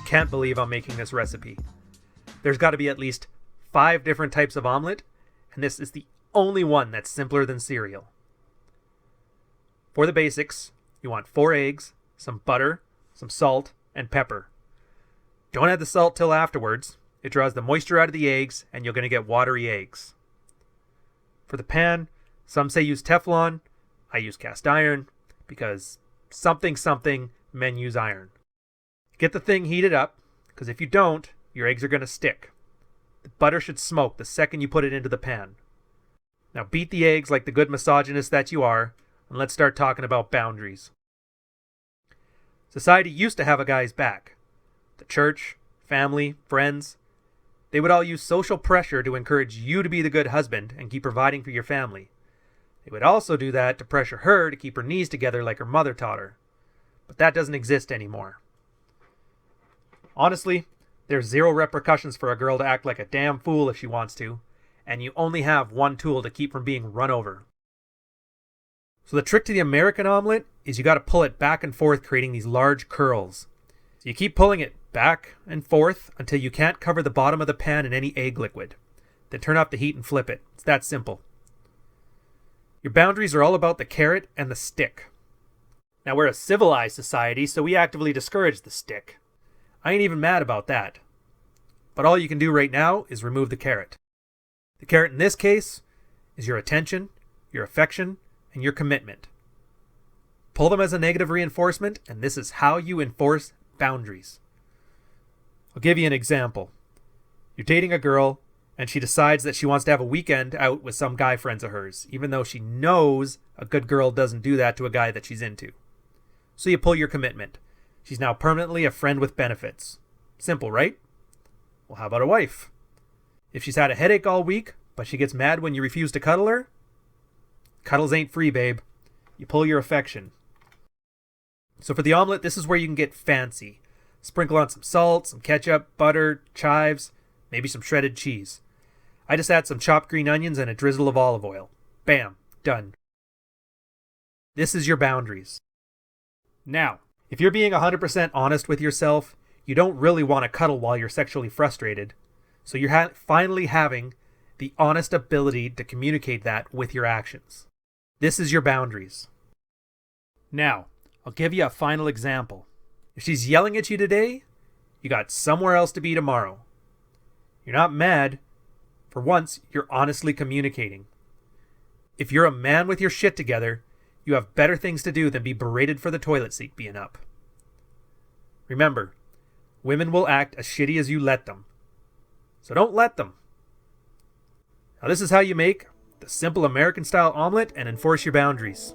can't believe I'm making this recipe. There's got to be at least 5 different types of omelet, and this is the only one that's simpler than cereal. For the basics, you want 4 eggs, some butter, some salt, and pepper. Don't add the salt till afterwards. It draws the moisture out of the eggs, and you're going to get watery eggs. For the pan, some say use Teflon. I use cast iron, because something men use iron. Get the thing heated up, because if you don't, your eggs are going to stick. The butter should smoke the second you put it into the pan. Now beat the eggs like the good misogynist that you are, and let's start talking about boundaries. Society used to have a guy's back. The church, family, friends, they would all use social pressure to encourage you to be the good husband and keep providing for your family. They would also do that to pressure her to keep her knees together like her mother taught her. But that doesn't exist anymore. Honestly, there's 0 repercussions for a girl to act like a damn fool if she wants to, and you only have one tool to keep from being run over. So the trick to the American omelet is you got to pull it back and forth, creating these large curls. So you keep pulling it back and forth until you can't cover the bottom of the pan in any egg liquid. Then turn off the heat and flip it. It's that simple. Your boundaries are all about the carrot and the stick. Now we're a civilized society, so we actively discourage the stick. I ain't even mad about that. But all you can do right now is remove the carrot. The carrot in this case is your attention, your affection, and your commitment. Pull them as a negative reinforcement, and this is how you enforce boundaries. I'll give you an example. You're dating a girl, and she decides that she wants to have a weekend out with some guy friends of hers, even though she knows a good girl doesn't do that to a guy that she's into. So you pull your commitment. She's now permanently a friend with benefits. Simple, right? Well, how about a wife? If she's had a headache all week, but she gets mad when you refuse to cuddle her, cuddles ain't free, babe. You pull your affection. So for the omelet, this is where you can get fancy. Sprinkle on some salt, some ketchup, butter, chives, maybe some shredded cheese. I just add some chopped green onions and a drizzle of olive oil. Bam, done. This is your boundaries. Now, if you're being 100% honest with yourself, you don't really want to cuddle while you're sexually frustrated. So you're finally having the honest ability to communicate that with your actions. This is your boundaries. Now, I'll give you a final example. If she's yelling at you today, you got somewhere else to be tomorrow. You're not mad. For once, you're honestly communicating. If you're a man with your shit together, you have better things to do than be berated for the toilet seat being up. Remember, women will act as shitty as you let them. So don't let them. Now this is how you make the simple American-style omelet and enforce your boundaries.